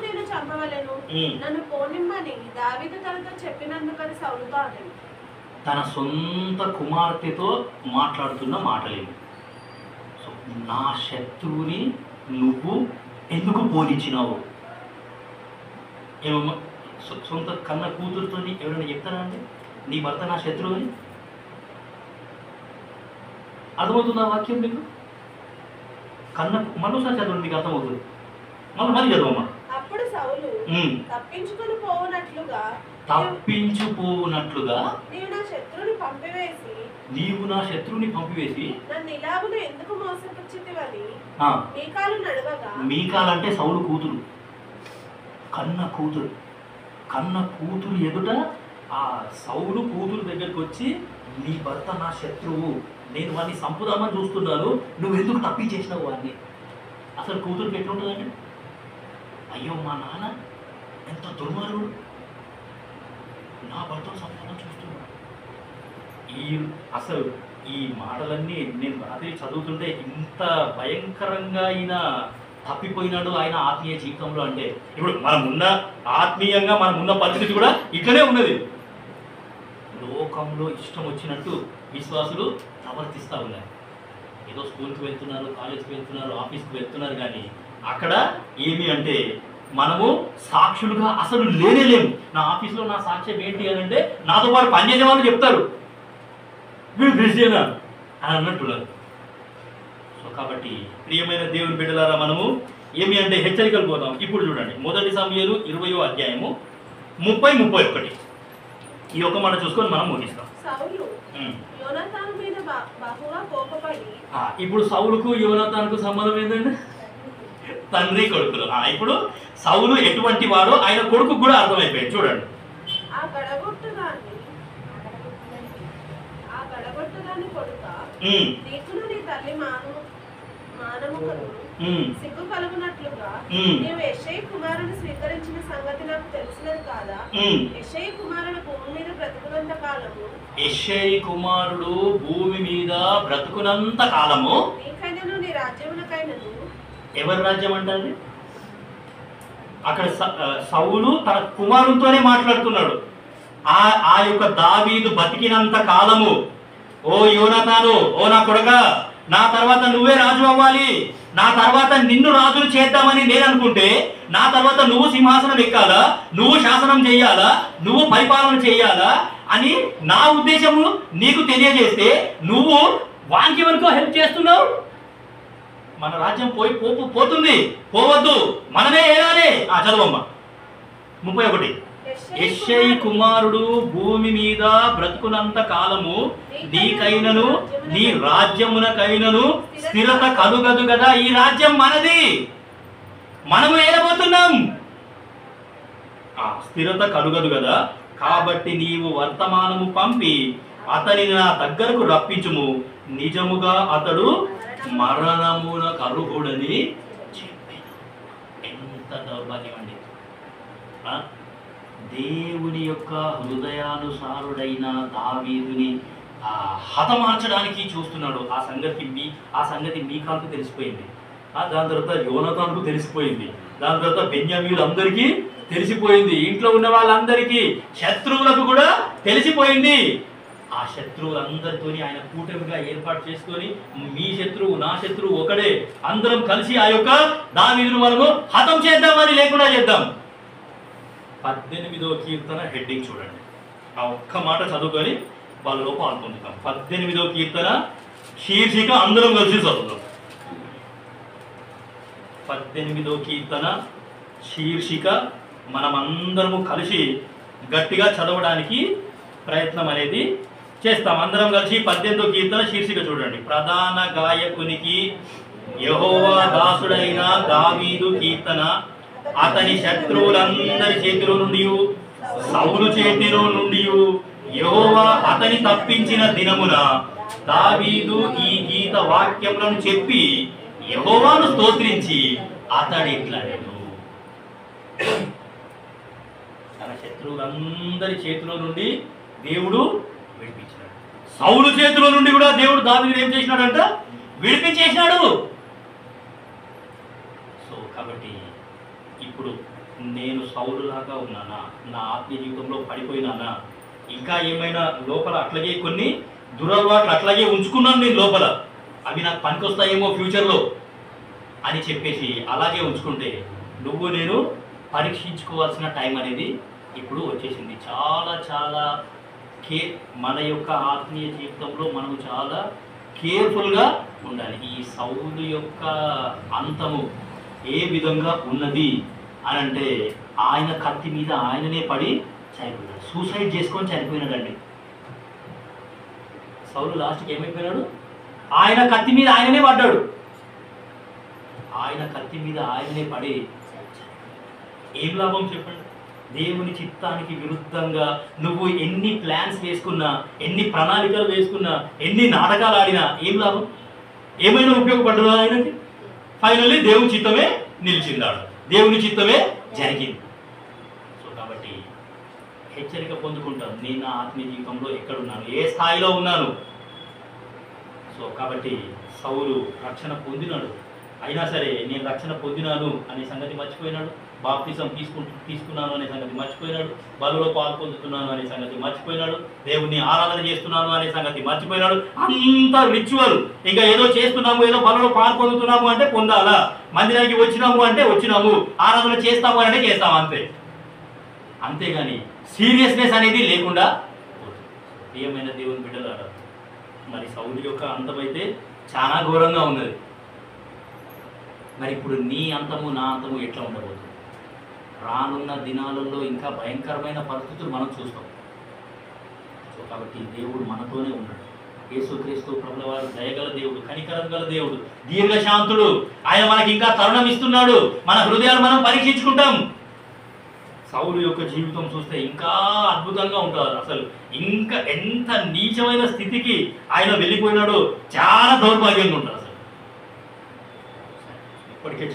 నేను చంపవలెను, నన్ను పోనిమ్మని దావీదు తనతో చెప్పినందుకని సౌలుతో అనెను. తన సొంత కుమార్తెతో మాట్లాడుతున్న మాటలేమి. నా శత్రువుని నువ్వు ఎందుకు పోలించినావు? ఏమమ్మా, సొంత కన్న కూతురుతో ఎవరైనా చెప్తారా అండి నీ భర్త నా శత్రువు అని? అర్థమవుతుంది ఆ వాక్యం మీకు? కన్న మరోసారి చదవండి, మీకు అర్థమవుతుంది. మళ్ళీ చదవమ్మా. అప్పుడు సౌలు తప్పించుకొని పోవునట్లుగా నీవు నా శత్రువుని పంపివేసి నన్ను ఇలాగునే ఎందుకు మోసపుచ్చితివని మీకాలు అంటే సౌలు కూతురు, కన్న కూతురు ఎదుట ఆ సౌలు కూతురు దగ్గరికి వచ్చి నీ భర్త నా శత్రువు, నేను వాడిని సంపుదామని చూస్తున్నాను, నువ్వు ఎందుకు తప్పించేసినావు వాడిని? అసలు కూతురుకి ఎట్లుంటుందండి? అయ్యో మా నాన్న ఎంత దుర్మార్గుడు, నా భర్తను సంపాదన చూస్తున్నాడు. అసలు ఈ మాటలన్నీ నేను రాత్రి చదువుతుంటే ఇంత భయంకరంగా ఆయన తప్పిపోయినాడు ఆయన ఆత్మీయ జీవితంలో. అంటే ఇప్పుడు ఆత్మీయంగా మనం ఉన్న పరిస్థితి కూడా ఇట్లనే ఉన్నది. లోకంలో ఇష్టం వచ్చినట్టు విశ్వాసులు ప్రవర్తిస్తూ ఉన్నారు. ఏదో స్కూల్కి వెళ్తున్నారు, కాలేజ్కి వెళ్తున్నారు, ఆఫీస్కి వెళ్తున్నారు, కానీ అక్కడ ఏమి అంటే మనము సాక్షులుగా అసలు లేనేలేము. నా ఆఫీస్లో నా సాక్ష్యం ఏంటి అని అంటే నాతో పాటు పనిచేసే వాళ్ళు చెప్తారు, వీడు క్రిస్టియనా అని అన్నట్టున్నారు. సో కాబట్టి ప్రియమైన దేవుని బిడ్డలారా, మనము ఏమి అంటే హెచ్చరికలు పోతాం. ఇప్పుడు చూడండి, 1 సమూయేలు 20వ అధ్యాయము 30-31 ఈ ఒక్క మాట చూసుకొని మనం ముగిస్తాం. ఇప్పుడు సౌలుకు యోనాతానుకు సంబంధం ఏంటంటే తండ్రి కొడుకులు. ఇప్పుడు సౌలు ఎటువంటి వాడో ఆయన కొడుకు కూడా అర్థమైపోయింది. చూడండి, సిగ్గు కలుగునట్లుగా నీవు యెష్షయి కుమారుని స్వీకరించిన సంగతి నాకు తెలిసినది కాదా? యెష్షయి కుమారుడు భూమి మీద బ్రతుకునంత కాలము, యెష్షయి కుమారుడు భూమి మీద బ్రతుకునంత కాలము నీకైనను నీ రాజ్యమునకైనను. ఎవరి రాజ్యం అంటారు? అక్కడ సౌలు తన కుమారునితోనే మాట్లాడుతున్నాడు. ఆ యొక్క దావీదు బతికినంత కాలము, ఓ యోనాతాను, ఓ నా కొడుకా, నా తర్వాత నువ్వే రాజు అవ్వాలి, నా తర్వాత నిన్ను రాజులు చేద్దామని నేను అనుకుంటే, నా తర్వాత నువ్వు సింహాసనం ఎక్కాలా, నువ్వు శాసనం చేయాలా, నువ్వు పరిపాలన చేయాలా అని నా ఉద్దేశము నీకు తెలియజేస్తే నువ్వు వానికి వరకు హెల్ప్ చేస్తున్నావు. మన రాజ్యం పోతుంది, పోవద్దు, మనమే ఏలాలి. చదవమ్మా 31. యెష్షయి కుమారుడు భూమి మీద బ్రతుకునంత కాలము నీకైనను నీ రాజ్యమునకైనను స్థిరత కలుగదు కదా. ఈ రాజ్యం మనది, మనము ఏలబోతున్నాం. స్థిరత కలుగదు కదా, కాబట్టి నీవు వర్తమానము పంపి అతనిని నా దగ్గరకు రప్పించుము. నిజముగా అతడు మరణమునకు అర్హుడని చెప్పాను. ఎంత దౌర్భాగ్యం అండి. దేవుని యొక్క హృదయానుసారుడైన దావీదుని హతమార్చడానికి చూస్తున్నాడు. ఆ సంగతి మీకాకు తెలిసిపోయింది. దాని తర్వాత యోనతానుకు తెలిసిపోయింది. దాని తర్వాత బెన్యామీయులందరికీ తెలిసిపోయింది. ఇంట్లో ఉన్న వాళ్ళందరికీ, శత్రువులకు కూడా తెలిసిపోయింది. ఆ శత్రువులందరితో ఆయన కూటమిగా ఏర్పాటు చేసుకొని, మీ శత్రువు నా శత్రువు ఒకడే, అందరం కలిసి ఆ యొక్క దావీదును మనము హతం చేద్దామని లేకుండా చేద్దాం. 18వ కీర్తన హెడ్డింగ్ చూడండి. ఆ ఒక్క మాట చదువుకొని వాళ్ళలో పాల్పొందుతాం. 18వ కీర్తన శీర్షిక అందరం కలిసి చదువుతాం. 18వ కీర్తన శీర్షిక మనమందరము కలిసి గట్టిగా చదవడానికి ప్రయత్నం అనేది చేస్తాం. అందరం కలిసి 18వ కీర్తన శీర్షిక చూడండి. ప్రధాన గాయకునికి యెహోవా దాసుడైన దావీదు కీర్తన. అతని శత్రువులందరి చేతిలో నుండి, సౌలు చేతిలో నుండి యెహోవా అతని తప్పించిన దినమున దావీదు ఈ గీత వాక్యములను చెప్పి యెహోవాను స్తోత్రించి అతడిట్లనెను. తన శత్రువులందరి చేతిలో నుండి దేవుడు విడిపించాడు. సౌలు చేతిలో నుండి కూడా దేవుడు దావీదును ఏం చేసినాడంట? విడిపించేసినాడు. సో కాబట్టి ఇప్పుడు నేను సౌలులాగా ఉన్నానా? నా ఆత్మీయ జీవితంలో పడిపోయినానా? ఇంకా ఏమైనా లోపల అట్లాగే కొన్ని దురలవాట్లు అట్లాగే ఉంచుకున్నాను నేను లోపల, అవి నాకు పనికొస్తాయేమో ఫ్యూచర్లో అని చెప్పేసి అలాగే ఉంచుకుంటే నువ్వు నేను పరీక్షించుకోవాల్సిన టైం అనేది ఇప్పుడు వచ్చేసింది. చాలా చాలా మన యొక్క ఆత్మీయ జీవితంలో మనం చాలా కేర్ఫుల్గా ఉండాలి. ఈ సౌలు యొక్క అంతము ఏ విధంగా ఉన్నది అని అంటే, ఆయన కత్తి మీద ఆయననే పడి చనిపోయాడు. సూసైడ్ చేసుకొని చనిపోయినాడండి. సౌలు లాస్ట్కి ఏమైపోయినాడు? ఆయన కత్తి మీద ఆయననే పడ్డాడు. ఆయన కత్తి మీద ఆయననే పడి ఏం లాభం చెప్పండి? దేవుని చిత్తానికి విరుద్ధంగా నువ్వు ఎన్ని ప్లాన్స్ వేసుకున్నా, ఎన్ని ప్రణాళికలు వేసుకున్నా, ఎన్ని నాటకాలు ఆడినా ఏం లాభం? ఏమైనా ఉపయోగపడ్డా ఆయనకి? ఫైనల్లీ దేవుని చిత్తమే నిలిచిందాడు, దేవుని చిత్తమే జరిగింది. సో కాబట్టి హెచ్చరిక పొందుకుంటాను. నేను నా ఆత్మీయ జీవితంలో ఎక్కడున్నాను, ఏ స్థాయిలో ఉన్నాను. సో కాబట్టి సౌలు రక్షణ పొందినాడు, అయినా సరే నేను రక్షణ పొందినాను అనే సంగతి మర్చిపోయినాడు. బాప్తిజం తీసుకున్నాను అనే సంగతి మర్చిపోయినాడు. బలలో పాల్పొందుతున్నాను అనే సంగతి మర్చిపోయినాడు. దేవుణ్ణి ఆరాధన చేస్తున్నాను అనే సంగతి మర్చిపోయినాడు. అంత రిచువల్, ఇంకా ఏదో చేస్తున్నాము, ఏదో బలలో పాల్పొందుతున్నాము అంటే పొందాలా, మందిరానికి వచ్చినాము అంటే వచ్చినాము, ఆరాధన చేస్తాము అంటే చేస్తాము, అంతే. అంతేగాని సీరియస్నెస్ అనేది లేకుండా ఏమైనా దేవుని బిడ్డలారా, మరి సౌలు యొక్క అంతమైతే చాలా ఘోరంగా ఉన్నది. మరి ఇప్పుడు నీ అంతము నా అంతము ఎట్లా ఉండబోతుంది? రానున్న దినాలలో ఇంకా భయంకరమైన పరిస్థితులు మనం చూస్తాం. సో కాబట్టి దేవుడు మనతోనే ఉన్నాడు. యేసుక్రీస్తు ప్రభుల వారు దయగల దేవుడు, కనికరం గల దేవుడు, దీర్ఘశాంతుడు. ఆయన మనకి ఇంకా తరుణం ఇస్తున్నాడు. మన హృదయాలు మనం పరీక్షించుకుంటాం. సౌలు యొక్క జీవితం చూస్తే ఇంకా అద్భుతంగా ఉంటారు. అసలు ఇంకా ఎంత నీచమైన స్థితికి ఆయన వెళ్ళిపోయినాడో చాలా దౌర్భాగ్యంగా ఉంటారు. అసలు ఇప్పటికే